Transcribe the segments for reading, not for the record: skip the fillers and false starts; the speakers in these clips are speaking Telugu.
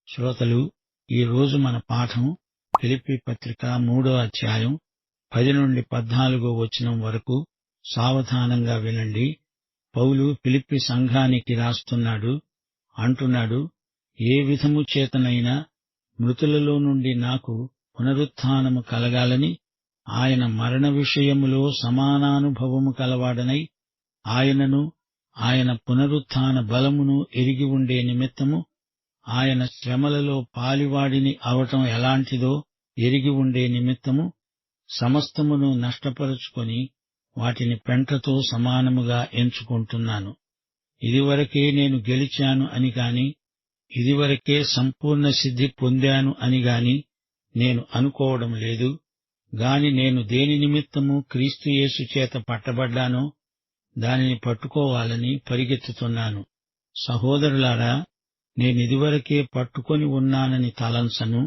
శ్రోతలు, ఈ రోజు మన పాఠం ఫిలిప్పీ పత్రిక 3వ అధ్యాయం 10 నుండి 14వ వచనం వరకు. సావధానంగా వినండి. పౌలు ఫిలిప్పీ సంఘానికి రాస్తున్నాడు. అంటున్నాడు, ఏ విధము చేతనైనా మృతులలో నుండి నాకు పునరుత్థానము కలగాలని, ఆయన మరణ విషయములో సమానానుభవము కలవాడనై ఆయనను, ఆయన పునరుత్థాన బలమును ఎరిగి ఉండే నిమిత్తము, ఆయన శ్రమలలో పాలివాడిని అవటం ఎలాంటిదో ఎరిగి ఉండే నిమిత్తము సమస్తమును నష్టపరుచుకొని వాటిని పెంటతో సమానముగా ఎంచుకుంటున్నాను. ఇదివరకే నేను గెలిచాను అని గాని, ఇదివరకే సంపూర్ణ సిద్ధి పొందాను అని గాని నేను అనుకోవడం లేదు. గాని నేను దేని నిమిత్తము క్రీస్తు యేసు చేత పట్టబడ్డానో దానిని పట్టుకోవాలని పరిగెత్తుతున్నాను. సహోదరులారా, నేనిదివరకే పట్టుకొని ఉన్నానని తలంచను.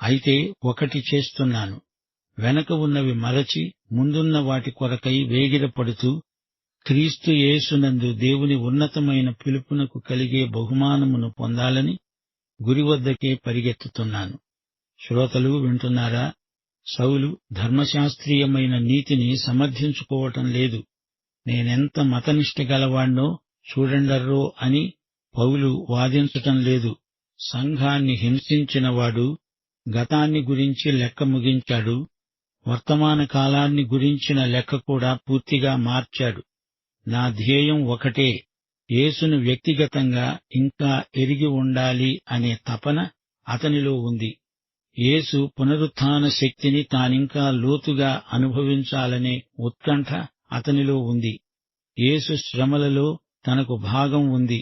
అయితే ఒకటి చేస్తున్నాను, వెనక ఉన్నవి మరచి ముందున్న వాటి కొరకై వేగిరపడుతూ క్రీస్తు యేసునందు దేవుని ఉన్నతమైన పిలుపునకు కలిగే బహుమానమును పొందాలని గురివద్దకే పరిగెత్తుతున్నాను. శ్రోతలు వింటున్నారా? సౌలు ధర్మశాస్త్రీయమైన నీతిని సమర్థించుకోవటం లేదు. నేనెంత మతనిష్ట గలవాణ్ణో చూడండర్రో అని పౌలు వాదించటం లేదు. సంఘాన్ని హింసించినవాడు గతాన్ని గురించి లెక్క ముగించాడు. వర్తమాన కాలాన్ని గురించిన లెక్క కూడా పూర్తిగా మార్చాడు. నా ధ్యేయం ఒకటే, యేసును వ్యక్తిగతంగా ఇంకా ఎరిగి ఉండాలి అనే తపన అతనిలో ఉంది. యేసు పునరుత్థాన శక్తిని తానింకా లోతుగా అనుభవించాలనే ఉత్కంఠ అతనిలో ఉంది. యేసు శ్రమలలో తనకు భాగం ఉంది.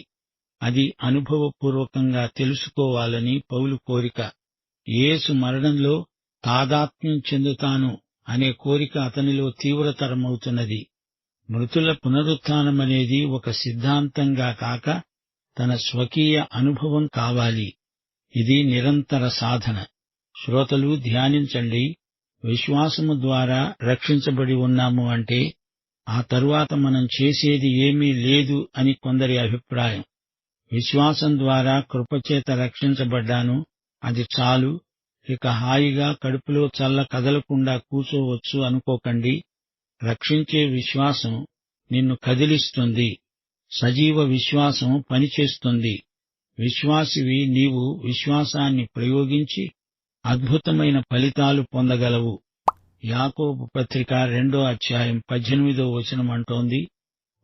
అది అనుభవపూర్వకంగా తెలుసుకోవాలని పౌలు కోరిక. యేసు మరణంలో తాదాత్మ్యం చెందుతాను అనే కోరిక అతనిలో తీవ్రతరమవుతున్నది. మృతుల పునరుత్థానమనేది ఒక సిద్ధాంతంగా కాక తన స్వకీయ అనుభవం కావాలి. ఇది నిరంతర సాధన. శ్రోతలు ధ్యానించండి. విశ్వాసము ద్వారా రక్షించబడి ఉన్నాము అంటే ఆ తరువాత మనం చేసేది ఏమీ లేదు అని కొందరి అభిప్రాయం. విశ్వాసం ద్వారా కృపచేత రక్షించబడ్డాను, అది చాలు, ఇక హాయిగా కడుపులో చల్ల కదలకుండా కూర్చోవచ్చు అనుకోకండి. రక్షించే విశ్వాసం నిన్ను కదిలిస్తుంది. సజీవ విశ్వాసం పనిచేస్తుంది. విశ్వాసివి నీవు విశ్వాసాన్ని ప్రయోగించి అద్భుతమైన ఫలితాలు పొందగలవు. యాకోబు పత్రిక 2వ అధ్యాయం 18వ వచనం అంటోంది,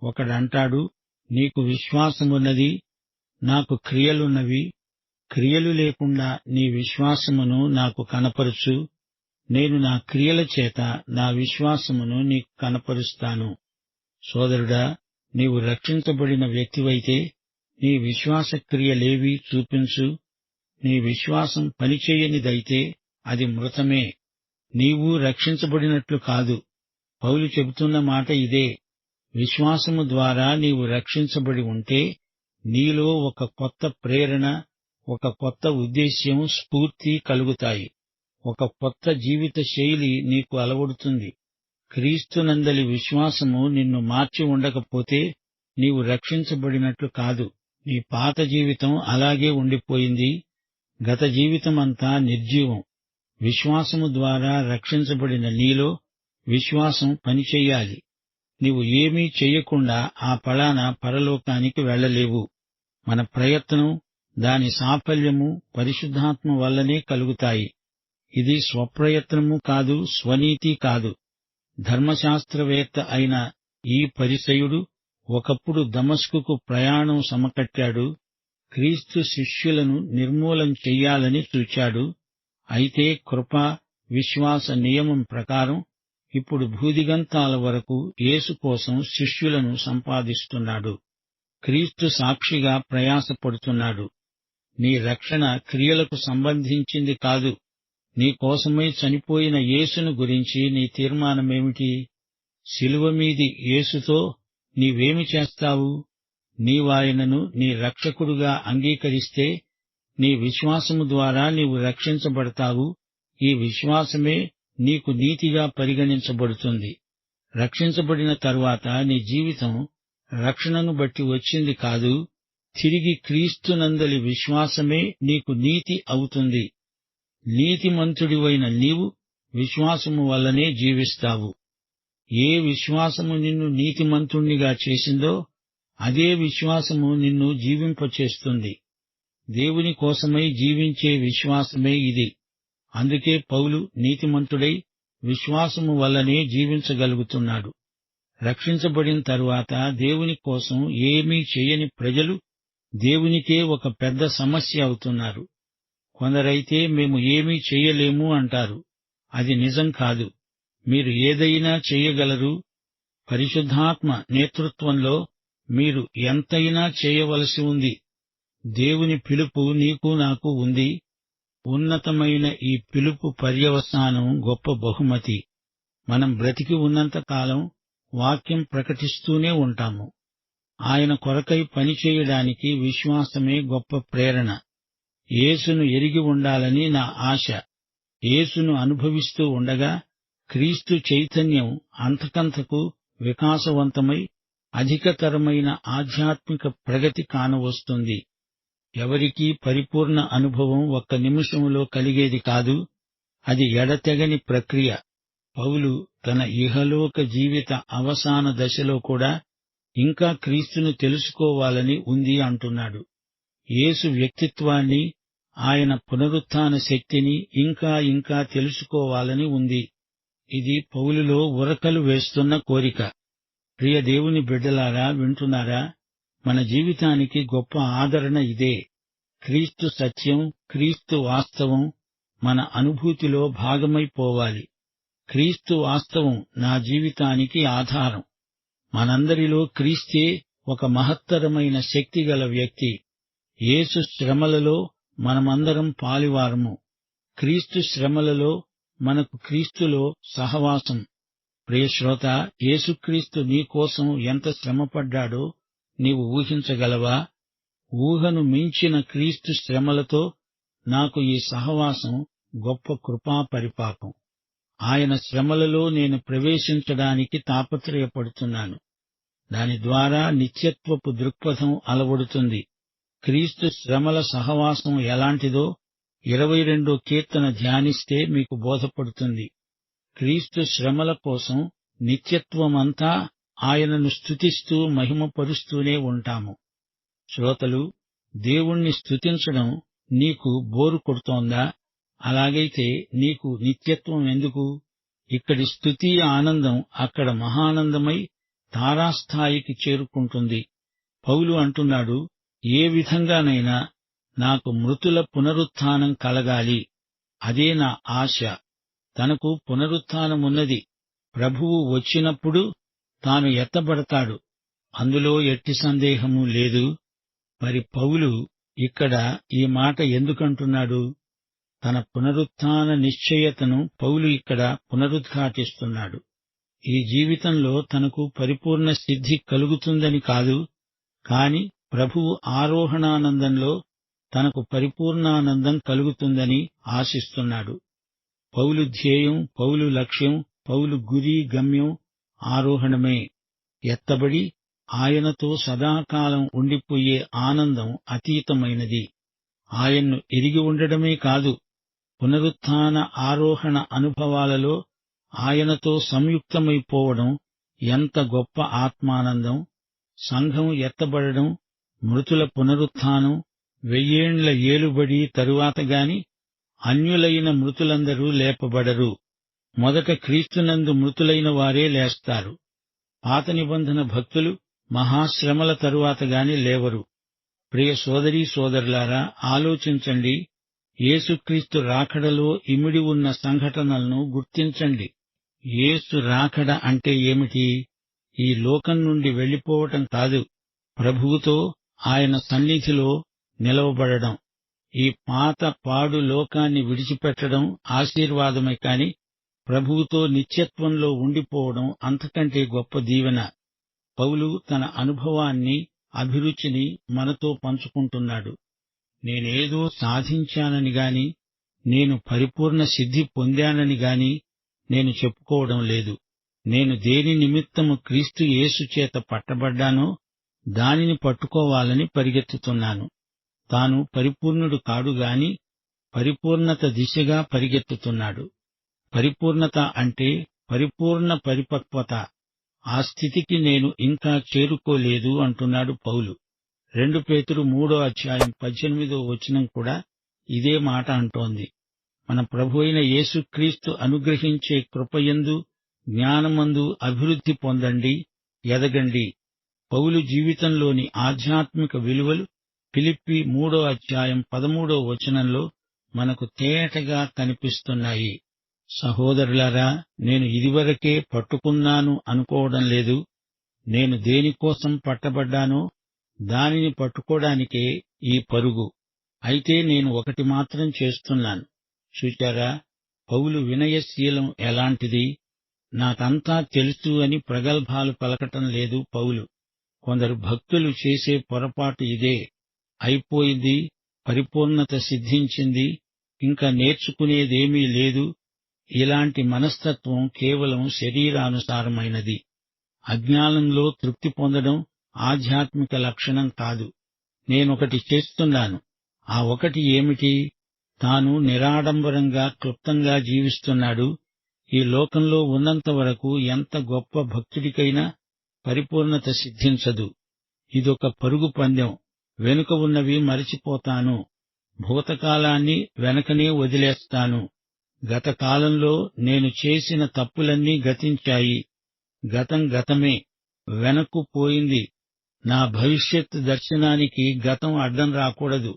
ఒకడంటాడు, నీకు విశ్వాసమున్నది, నాకు క్రియలున్నవి. క్రియలు లేకుండా నీ విశ్వాసమును నాకు కనపరుచు. నేను నా క్రియల చేత నా విశ్వాసమును నీకు కనపరుస్తాను. సోదరుడా, నీవు రక్షించబడిన వ్యక్తివైతే నీ విశ్వాస క్రియలేవీ చూపించు. నీ విశ్వాసం పనిచేయనిదైతే అది మృతమే. నీవు రక్షించబడినట్లు కాదు. పౌలు చెబుతున్న మాట ఇదే. విశ్వాసము ద్వారా నీవు రక్షించబడి ఉంటే నీలో ఒక కొత్త ప్రేరణ, ఒక కొత్త ఉద్దేశ్యం, స్ఫూర్తి కలుగుతాయి. ఒక కొత్త జీవిత శైలి నీకు అలవడుతుంది. క్రీస్తునందలి విశ్వాసము నిన్ను మార్చి ఉండకపోతే నీవు రక్షించబడినట్లు కాదు. నీ పాత జీవితం అలాగే ఉండిపోయింది. గత జీవితమంతా నిర్జీవం. విశ్వాసము ద్వారా రక్షించబడిన నీలో విశ్వాసం పనిచెయ్యాలి. నీవు ఏమీ చెయ్యకుండా ఆ ఫలాన పరలోకానికి వెళ్లలేవు. మన ప్రయత్నం, దాని సాఫల్యము పరిశుద్ధాత్మ వల్లనే కలుగుతాయి. ఇది స్వప్రయత్నము కాదు, స్వనీతి కాదు. ధర్మశాస్త్రవేత్త అయిన ఈ పరిసయుడు ఒకప్పుడు దమస్కుకు ప్రయాణం సమకట్టాడు. క్రీస్తు శిష్యులను నిర్మూలం చెయ్యాలని చూచాడు. అయితే కృప, విశ్వాస నియమం ప్రకారం ఇప్పుడు భూదిగంతాల వరకు యేసు కోసం శిష్యులను సంపాదిస్తున్నాడు. క్రీస్తు సాక్షిగా ప్రయాసపడుతున్నాడు. నీ రక్షణ క్రియలకు సంబంధించింది కాదు. నీ కోసమై చనిపోయిన యేసును గురించి నీ తీర్మానమేమిటి? శిలువ మీది యేసుతో నీవేమి చేస్తావు? నీవాయనను నీ రక్షకుడుగా అంగీకరిస్తే నీ విశ్వాసము ద్వారా నీవు రక్షించబడతావు. ఈ విశ్వాసమే నీకు నీతిగా పరిగణించబడుతుంది. రక్షించబడిన తరువాత నీ జీవితం రక్షణను బట్టి వచ్చింది కాదు, తిరిగి క్రీస్తునందలి విశ్వాసమే నీకు నీతి అవుతుంది. నీతిమంతుడివైన నీవు విశ్వాసము వల్లనే జీవిస్తావు. ఏ విశ్వాసము నిన్ను నీతిమంతుణ్ణిగా చేసిందో అదే విశ్వాసము నిన్ను జీవింపచేస్తుంది. దేవుని కోసమై జీవించే విశ్వాసమే ఇది. అందుకే పౌలు నీతిమంతుడై విశ్వాసము వల్లనే జీవించగలుగుతున్నాడు. రక్షించబడిన తరువాత దేవుని కోసం ఏమీ చేయని ప్రజలు దేవునికే ఒక పెద్ద సమస్య అవుతున్నారు. కొందరైతే మేము ఏమీ చెయ్యలేము అంటారు. అది నిజం కాదు. మీరు ఏదైనా చెయ్యగలరు. పరిశుద్ధాత్మ నేతృత్వంలో మీరు ఎంతైనా చేయవలసి ఉంది. దేవుని పిలుపు నీకు నాకు ఉంది. ఉన్నతమైన ఈ పిలుపు పర్యవసానం గొప్ప బహుమతి. మనం బ్రతికి ఉన్నంతకాలం వాక్యం ప్రకటిస్తూనే ఉంటాము. ఆయన కొరకై పనిచేయడానికి విశ్వాసమే గొప్ప ప్రేరణ. యేసును ఎరిగి ఉండాలని నా ఆశ. యేసును అనుభవిస్తూ ఉండగా క్రీస్తు చైతన్యం అంతకంతకు వికాసవంతమై అధికతరమైన ఆధ్యాత్మిక ప్రగతి కానవస్తుంది. ఎవరికీ పరిపూర్ణ అనుభవం ఒక్క నిమిషంలో కలిగేది కాదు. అది ఎడతెగని ప్రక్రియ. పౌలు తన ఇహలోక జీవిత అవసాన దశలో కూడా ఇంకా క్రీస్తును తెలుసుకోవాలని ఉంది అంటున్నాడు. యేసు వ్యక్తిత్వాన్ని, ఆయన పునరుత్థాన శక్తిని ఇంకా ఇంకా తెలుసుకోవాలని ఉంది. ఇది పౌలులో ఉరకలు వేస్తున్న కోరిక. ప్రియ దేవుని బిడ్డలారా, వింటున్నారా? మన జీవితానికి గొప్ప ఆదరణ ఇదే. క్రీస్తు సత్యం, క్రీస్తు వాస్తవం మన అనుభూతిలో భాగమైపోవాలి. క్రీస్తు వాస్తవం నా జీవితానికి ఆధారం. మనందరిలో క్రీస్తే ఒక మహత్తరమైన శక్తిగల వ్యక్తి. యేసు శ్రమలలో మనమందరం పాలివారము. క్రీస్తు శ్రమలలో మనకు క్రీస్తులో సహవాసం. ప్రియశ్రోత, యేసుక్రీస్తు నీకోసం ఎంత శ్రమపడ్డాడో నీవు ఊహించగలవా? ఊహను మించిన క్రీస్తు శ్రమలతో నాకు ఈ సహవాసం గొప్ప కృపా పరిపాకం. ఆయన శ్రమలలో నేను ప్రవేశించడానికి తాపత్రయపడుతున్నాను. దాని ద్వారా నిత్యత్వపు దృక్పథం అలవడుతుంది. క్రీస్తు శ్రమల సహవాసం ఎలాంటిదో 22వ కీర్తన ధ్యానిస్తే మీకు బోధపడుతుంది. క్రీస్తు శ్రమల కోసం నిత్యత్వమంతా ఆయనను స్తుతిస్తూ మహిమపరుస్తూనే ఉంటాము. శ్రోతలు, దేవుణ్ణి స్తుతించడం నీకు బోరు కొడుతోందా? అలాగైతే నీకు నిత్యత్వం ఎందుకు? ఇక్కడి స్తుతి ఆనందం అక్కడ మహానందమై తారాస్థాయికి చేరుకుంటుంది. పౌలు అంటున్నాడు, ఏ విధంగానైనా నాకు మృతుల పునరుత్థానం కలగాలి. అదే నా ఆశ. తనకు పునరుత్థానమున్నది. ప్రభువు వచ్చినప్పుడు తాను ఎత్తబడతాడు. అందులో ఎట్టి సందేహమూ లేదు. మరి పౌలు ఇక్కడ ఈ మాట ఎందుకంటున్నాడు? తన పునరుత్థాన నిశ్చయతను పౌలు ఇక్కడ పునరుద్ఘాటిస్తున్నాడు. ఈ జీవితంలో తనకు పరిపూర్ణ సిద్ధి కలుగుతుందని కాదు, కాని ప్రభువు ఆరోహణానందంలో తనకు పరిపూర్ణానందం కలుగుతుందని ఆశిస్తున్నాడు. పౌలు ధ్యేయం, పౌలు లక్ష్యం, పౌలు గురి గమ్యం ఆరోహణమే. ఎత్తబడి ఆయనతో సదాకాలం ఉండిపోయే ఆనందం అతీతమైనది. ఆయన్ను ఎరిగి ఉండడమే కాదు, పునరుత్థాన ఆరోహణ అనుభవాలలో ఆయనతో సంయుక్తమైపోవడం ఎంత గొప్ప ఆత్మానందం. సంఘం ఎత్తబడడం, మృతుల పునరుత్థానం, 1000 ఏండ్ల ఏలుబడి తరువాతగాని అన్యులైన మృతులందరూ లేపబడరు. మొదట క్రీస్తునందు మృతులైన వారే లేస్తారు. పాత నిబంధన భక్తులు మహాశ్రమల తరువాతగాని లేవరు. ప్రియ సోదరీ సోదరులారా, ఆలోచించండి. యేసుక్రీస్తు రాకడలో ఇమిడి ఉన్న సంఘటనలను గుర్తించండి. యేసు రాకడ అంటే ఏమిటి? ఈ లోకం నుండి వెళ్లిపోవటం కాదు, ప్రభువుతో ఆయన సన్నిధిలో నిలవబడడం. ఈ పాత పాడు లోకాన్ని విడిచిపెట్టడం ఆశీర్వాదమే కాని ప్రభువుతో నిత్యత్వంలో ఉండిపోవడం అంతకంటే గొప్ప దీవెన. పౌలు తన అనుభవాన్ని, అభిరుచిని మనతో పంచుకుంటున్నాడు. నేనేదో సాధించానని గాని, నేను పరిపూర్ణ సిద్ధి పొందానని గాని నేను చెప్పుకోవడం లేదు. నేను దేని నిమిత్తము క్రీస్తు యేసు చేత పట్టబడ్డానో దానిని పట్టుకోవాలని పరిగెత్తుతున్నాను. తాను పరిపూర్ణుడు కాడుగాని పరిపూర్ణత దిశగా పరిగెత్తుతున్నాడు. పరిపూర్ణత అంటే పరిపూర్ణ పరిపక్వత. ఆ స్థితికి నేను ఇంకా చేరుకోలేదు అంటున్నాడు పౌలు. 2 పేతురు 3:18 కూడా ఇదే మాట అంటోంది. మన ప్రభువైన యేసుక్రీస్తు అనుగ్రహించే కృపయందు జ్ఞానమందు అభివృద్ధి పొందండి, ఎదగండి. పౌలు జీవితంలోని ఆధ్యాత్మిక విలువలు ఫిలిప్పీ 3:13 మనకు తేటగా కనిపిస్తున్నాయి. సహోదరులారా, నేను ఇదివరకే పట్టుకున్నాను అనుకోవడం లేదు. నేను దేనికోసం పట్టబడ్డానో దానిని పట్టుకోవడానికే ఈ పరుగు. అయితే నేను ఒకటి మాత్రం చేస్తున్నాను. చూచారా, పౌలు వినయశీలం ఎలాంటిది! నాకంతా తెలుసు అని ప్రగల్భాలు పలకటం లేదు పౌలు. కొందరు భక్తులు చేసే పొరపాటు ఇదే. అయిపోయింది, పరిపూర్ణత సిద్ధించింది, ఇంకా నేర్చుకునేదేమీ లేదు. ఇలాంటి మనస్తత్వం కేవలం శరీరానుసారమైనది. అజ్ఞానంలో తృప్తి పొందడం ఆధ్యాత్మిక లక్షణం కాదు. నేనొకటి చేస్తున్నాను. ఆ ఒకటి ఏమిటి? తాను నిరాడంబరంగా క్లుప్తంగా జీవిస్తున్నాడు. ఈ లోకంలో ఉన్నంత వరకు ఎంత గొప్ప భక్తుడికైనా పరిపూర్ణత సిద్ధించదు. ఇదొక పరుగు పందెం. వెనుక ఉన్నవి మరచిపోతాను. భూతకాలాన్ని వెనకనే వదిలేస్తాను. గతకాలంలో నేను చేసిన తప్పులన్నీ గతించాయి. గతం గతమే, వెనక్కు పోయింది. నా భవిష్యత్ దర్శనానికి గతం అడ్డం రాకూడదు.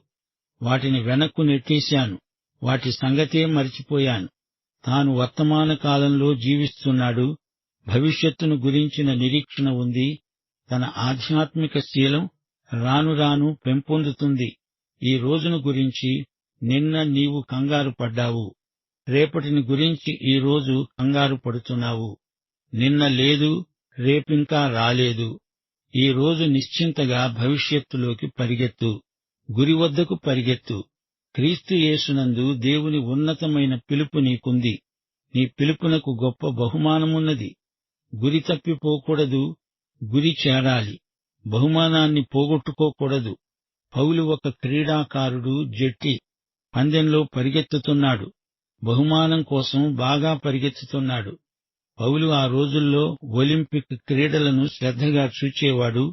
వాటిని వెనక్కు నెట్టేశాను. వాటి సంగతే మరిచిపోయాను. తాను వర్తమాన కాలంలో జీవిస్తున్నాడు. భవిష్యత్తును గురించిన నిరీక్షణ ఉంది. తన ఆధ్యాత్మిక శీలం రాను రాను పెంపొందుతుంది. ఈ రోజును గురించి నిన్న నీవు కంగారు పడ్డావు. రేపటిని గురించి ఈ రోజు కంగారు పడుతున్నావు. నిన్న లేదు, రేపింకా రాలేదు. ఈ రోజు నిశ్చింతగా భవిష్యత్తులోకి పరిగెత్తు. గురి వద్దకు పరిగెత్తు. క్రీస్తు యేసునందు దేవుని ఉన్నతమైన పిలుపు నీకుంది. నీ పిలుపునకు గొప్ప బహుమానమున్నది. గురి తప్పిపోకూడదు. గురి చేరాలి. బహుమానాన్ని పోగొట్టుకోకూడదు. పౌలు ఒక క్రీడాకారుడు, జట్టి. పందెంలో పరిగెత్తుతున్నాడు. బహుమానం కోసం బాగా పరిగెత్తుతున్నాడు. పౌలు ఆ రోజుల్లో ఒలింపిక్ క్రీడలను శ్రద్ధగా చూచేవాడు.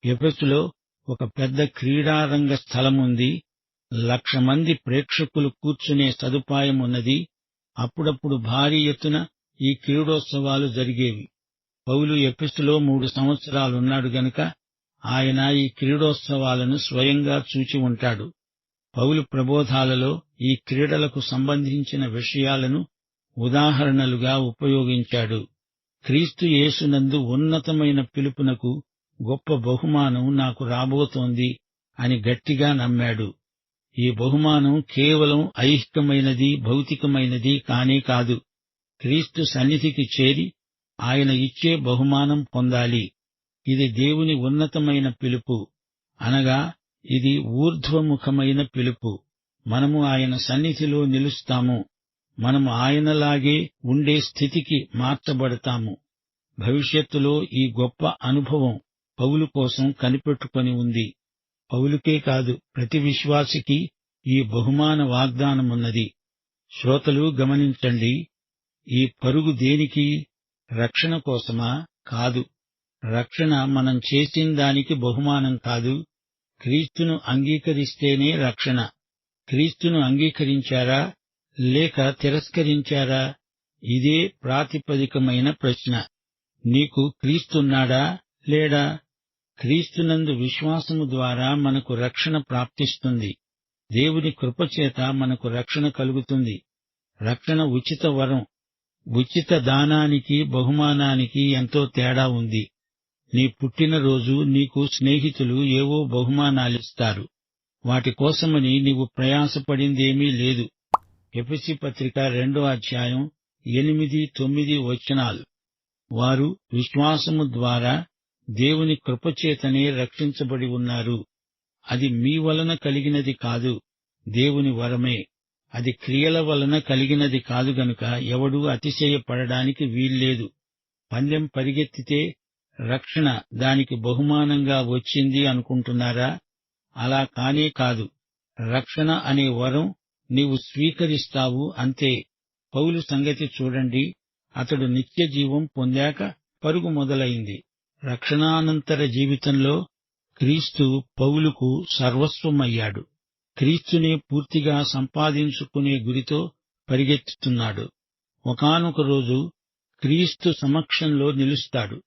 ఎఫెసులో ఒక పెద్ద క్రీడారంగ స్థలముంది. 1,00,000 మంది ప్రేక్షకులు కూర్చునే సదుపాయమున్నది. అప్పుడప్పుడు భారీ ఎత్తున ఈ క్రీడోత్సవాలు జరిగేవి. పౌలు ఎఫెసులో 3 సంవత్సరాలున్నాడు గనుక ఆయన ఈ క్రీడోత్సవాలను స్వయంగా చూచి ఉంటాడు. పౌలు ప్రబోధాలలో ఈ క్రీడలకు సంబంధించిన విషయాలను ఉదాహరణలుగా ఉపయోగించాడు. క్రీస్తు యేసునందు ఉన్నతమైన పిలుపునకు గొప్ప బహుమానం నాకు రాబోతోంది అని గట్టిగా నమ్మాడు. ఈ బహుమానం కేవలం ఐహికమైనది, భౌతికమైనది కానే కాదు. క్రీస్తు సన్నిధికి చేరి ఆయన ఇచ్చే బహుమానం పొందాలి. ఇది దేవుని ఉన్నతమైన పిలుపు, అనగా ఇది ఊర్ధ్వముఖమైన పిలుపు. మనము ఆయన సన్నిధిలో నిలుస్తాము. మనము ఆయనలాగే ఉండే స్థితికి మార్చబడతాము. భవిష్యత్తులో ఈ గొప్ప అనుభవం పౌలు కోసం కనిపెట్టుకొని ఉంది. పౌలుకే కాదు, ప్రతి విశ్వాసికి ఈ బహుమాన వాగ్దానమున్నది. శ్రోతలు గమనించండి. ఈ పరుగు దేనికి? రక్షణ కోసమా? కాదు. రక్షణ మనం చేసిన దానికి బహుమానం కాదు. క్రీస్తును అంగీకరిస్తేనే రక్షణ. క్రీస్తును అంగీకరించారా లేక తిరస్కరించారా? ఇదే ప్రాతిపదికమైన ప్రశ్న. నీకు క్రీస్తున్నాడా లేడా? క్రీస్తునందు విశ్వాసము ద్వారా మనకు రక్షణ ప్రాప్తిస్తుంది. దేవుని కృపచేత మనకు రక్షణ కలుగుతుంది. రక్షణ ఉచిత వరం. ఉచిత దానానికి బహుమానానికి ఎంతో తేడా ఉంది. నీ పుట్టినరోజు నీకు స్నేహితులు ఏవో బహుమానాలిస్తారు. వాటి కోసమని నీవు ప్రయాసపడిందేమీ లేదు. ఎఫెసీ పత్రిక 2:8-9 వారు విశ్వాసము ద్వారా దేవుని కృపచేతనే రక్షించబడి ఉన్నారు. అది మీ వలన కలిగినది కాదు, దేవుని వరమే. అది క్రియల వలన కలిగినది కాదు గనుక ఎవడూ అతిశయపడడానికి వీల్లేదు. పందెం పరిగెత్తితే రక్షణ దానికి బహుమానంగా వచ్చింది అనుకుంటున్నారా? అలా కానే కాదు. రక్షణ అనే వరం నీవు స్వీకరిస్తావు అంతే. పౌలు సంగతి చూడండి. అతడు నిత్యజీవం పొందాక పరుగు మొదలైంది. రక్షణానంతర జీవితంలో క్రీస్తు పౌలుకు సర్వస్వమయ్యాడు. క్రీస్తునే పూర్తిగా సంపాదించుకునే గురితో పరిగెత్తుతున్నాడు. ఒకానొక రోజు క్రీస్తు సమక్షంలో నిలుస్తాడు.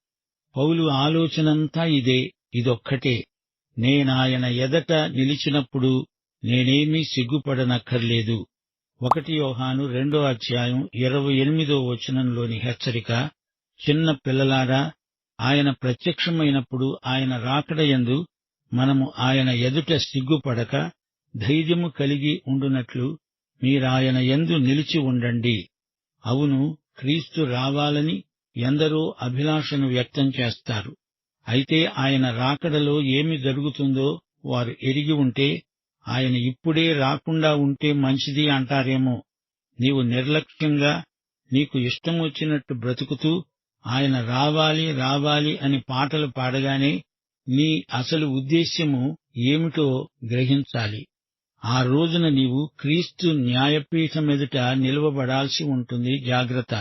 పౌలు ఆలోచనంతా ఇదొక్కటే. నేనాయన ఎదట నిలిచినప్పుడు నేనేమీ సిగ్గుపడనక్కర్లేదు. 1 యోహాను 2:28 హెచ్చరిక. చిన్న పిల్లలారా, ఆయన ప్రత్యక్షమైనప్పుడు ఆయన రాకడయందు మనము ఆయన ఎదుట సిగ్గుపడక ధైర్యము కలిగి ఉండునట్లు మీరాయన యందు నిలిచి ఉండండి. అవును, క్రీస్తు రావాలని ఎందరో అభిలాషను వ్యక్తం చేస్తారు. అయితే ఆయన రాకడలో ఏమి జరుగుతుందో వారు ఎరిగి ఉంటే ఆయన ఇప్పుడే రాకుండా ఉంటే మంచిది అంటారేమో. నీవు నిర్లక్ష్యంగా నీకు ఇష్టమొచ్చినట్టు బ్రతుకుతూ ఆయన రావాలి రావాలి అని పాటలు పాడగానే నీ అసలు ఉద్దేశ్యము ఏమిటో గ్రహించాలి. ఆ రోజున నీవు క్రీస్తు న్యాయపీఠమెదుట నిలువబడాల్సి ఉంటుంది. జాగ్రత్త.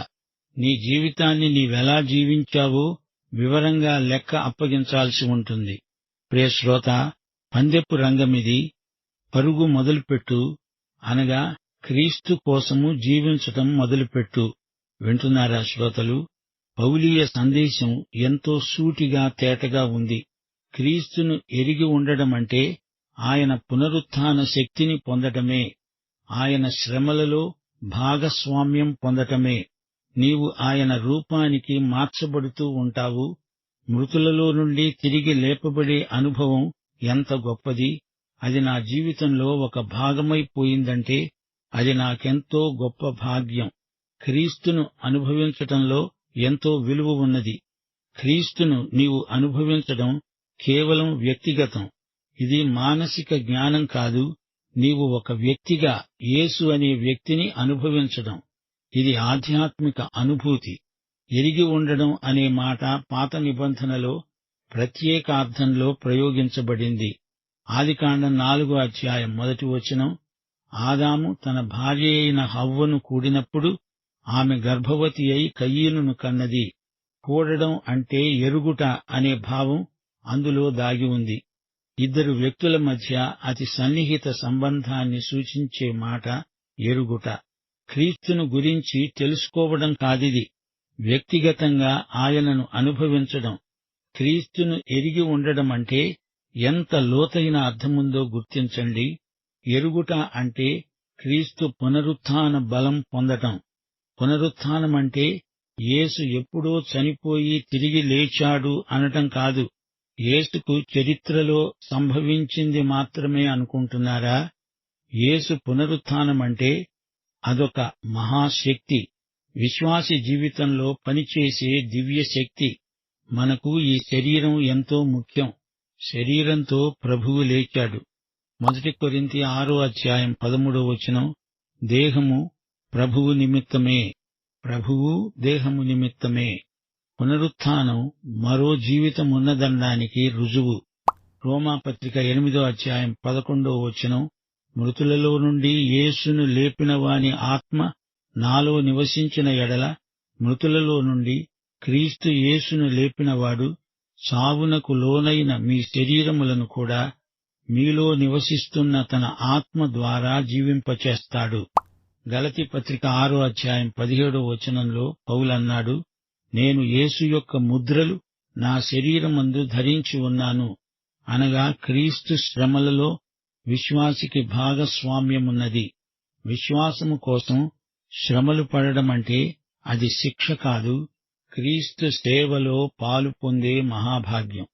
నీ జీవితాన్ని నీవెలా జీవించావో వివరంగా లెక్క అప్పగించాల్సి ఉంటుంది. ప్రియ శ్రోత, పందెపు రంగమిది. పరుగు మొదలుపెట్టు, అనగా క్రీస్తు కోసము జీవించటం మొదలుపెట్టు. వింటున్నారా శ్రోతలు? పౌలీయ సందేశం ఎంతో సూటిగా తేటగా ఉంది. క్రీస్తును ఎరిగి ఉండడమంటే ఆయన పునరుత్థాన శక్తిని పొందటమే, ఆయన శ్రమలలో భాగస్వామ్యం పొందటమే. నీవు ఆయన రూపానికి మార్చబడుతూ ఉంటావు. మృతులలో నుండి తిరిగి లేపబడే అనుభవం ఎంత గొప్పది! అది నా జీవితంలో ఒక భాగమైపోయిందంటే అది నాకెంతో గొప్ప భాగ్యం. క్రీస్తును అనుభవించటంలో ఎంతో విలువ ఉన్నది. క్రీస్తును నీవు అనుభవించడం కేవలం వ్యక్తిగతం. ఇది మానసిక జ్ఞానం కాదు. నీవు ఒక వ్యక్తిగా యేసు అనే వ్యక్తిని అనుభవించడం. ఇది ఆధ్యాత్మిక అనుభూతి. ఎరిగి ఉండడం అనే మాట పాత నిబంధనలో ప్రత్యేకార్థంలో ప్రయోగించబడింది. ఆదికాండం 4:1 ఆదాము తన భార్య అయిన హవ్వను కూడినప్పుడు ఆమె గర్భవతి అయి కయీనును కన్నది. కూడడం అంటే ఎరుగుట అనే భావం అందులో దాగి ఉంది. ఇద్దరు వ్యక్తుల మధ్య అతి సన్నిహిత సంబంధాన్ని సూచించే మాట ఎరుగుట. క్రీస్తును గురించి తెలుసుకోవడం కాదిది, వ్యక్తిగతంగా ఆయనను అనుభవించడం. క్రీస్తును ఎరిగి ఉండడమంటే ఎంత లోతైన అర్థముందో గుర్తించండి. ఎరుగుట అంటే క్రీస్తు పునరుత్థాన బలం పొందటం. పునరుత్థానమంటే యేసు ఎప్పుడో చనిపోయి తిరిగి లేచాడు అనటం కాదు. యేసుకు చరిత్రలో సంభవించింది మాత్రమే అనుకుంటున్నారా? యేసు పునరుత్థానమంటే అదొక మహాశక్తి, విశ్వాసి జీవితంలో పనిచేసే దివ్యశక్తి. మనకు ఈ శరీరం ఎంతో ముఖ్యం. శరీరంతో ప్రభువు లేచాడు. 1 కొరింథీ 6:13 దేహము ప్రభువు నిమిత్తమే, ప్రభువు దేహము నిమిత్తమే. పునరుత్థానం మరో జీవితమున్నదనడానికి రుజువు. రోమాపత్రిక 8:11 మృతులలో నుండి యేసును లేపిన వాని ఆత్మ నాలో నివసించిన ఎడల, మృతులలో నుండి క్రీస్తు యేసును లేపినవాడు చావునకు లోనైన మీ శరీరములను కూడా మీలో నివసిస్తున్న తన ఆత్మ ద్వారా జీవింపచేస్తాడు. గలతీ పత్రిక 6:17 పౌలన్నాడు, నేను యేసు యొక్క ముద్రలు నా శరీరమందు ధరించి ఉన్నాను. అనగా క్రీస్తు శ్రమలలో విశ్వాసికి భాగస్వామ్యమున్నది. విశ్వాసము కోసం శ్రమలు పడడమంటే అది శిక్ష కాదు, క్రీస్తు సేవలో పాలు పొందే మహాభాగ్యం.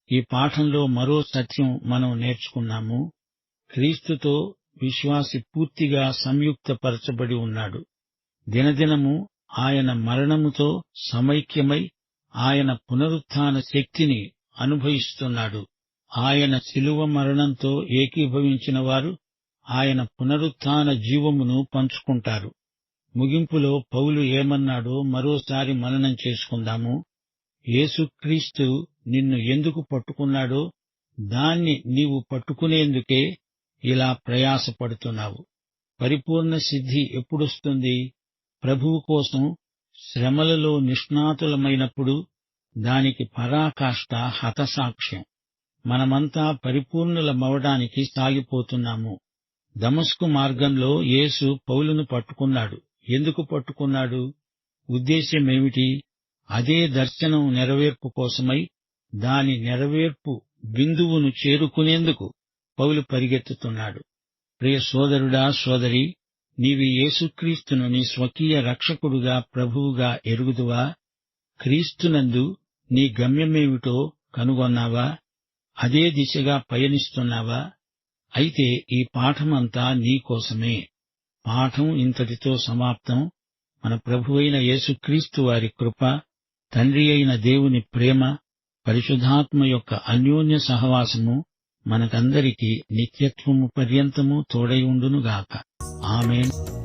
ఈ పాఠంలో మరో సత్యం మనం నేర్చుకున్నాము. క్రీస్తుతో విశ్వాసి పూర్తిగా సంయుక్తపరచబడి ఉన్నాడు. దినదినము ఆయన మరణముతో సమైక్యమై ఆయన పునరుత్థాన శక్తిని అనుభవిస్తున్నాడు. ఆయన శిలువ మరణంతో ఏకీభవించిన వారు ఆయన పునరుత్థాన జీవమును పంచుకుంటారు. ముగింపులో పౌలు ఏమన్నాడో మరోసారి మననం చేసుకుందాము. యేసుక్రీస్తు నిన్ను ఎందుకు పట్టుకున్నాడో దాన్ని నీవు పట్టుకునేందుకే ఇలా ప్రయాసపడుతున్నావు. పరిపూర్ణ సిద్ధి ఎప్పుడొస్తుంది? ప్రభువు కోసం శ్రమలలో నిష్ణాతులమైనప్పుడు. దానికి పరాకాష్ఠ హతసాక్ష్యం. మనమంతా పరిపూర్ణులమవడానికి సాగిపోతున్నాము. దమస్కు మార్గంలో యేసు పౌలును పట్టుకున్నాడు. ఎందుకు పట్టుకున్నాడు? ఉద్దేశ్యమేమిటి? అదే దర్శనం నెరవేర్పు కోసమై, దాని నెరవేర్పు బిందువును చేరుకునేందుకు పౌలు పరిగెత్తుతున్నాడు. ప్రియ సోదరుడా, సోదరి, నీవి యేసుక్రీస్తును నీ స్వకీయ రక్షకుడుగా, ప్రభువుగా ఎరుగుదువా? క్రీస్తునందు నీ గమ్యమేమిటో కనుగొన్నావా? అదే దిశగా పయనిస్తున్నావా? అయితే ఈ పాఠమంతా నీకోసమే. పాఠం ఇంతటితో సమాప్తం. మన ప్రభువైన యేసుక్రీస్తు వారి కృప, తండ్రి అయిన దేవుని ప్రేమ, పరిశుద్ధాత్మ యొక్క అన్యోన్య సహవాసము మనకందరికీ నిత్యత్వము పర్యంతము తోడై ఉండునుగాక. ఆమేన్.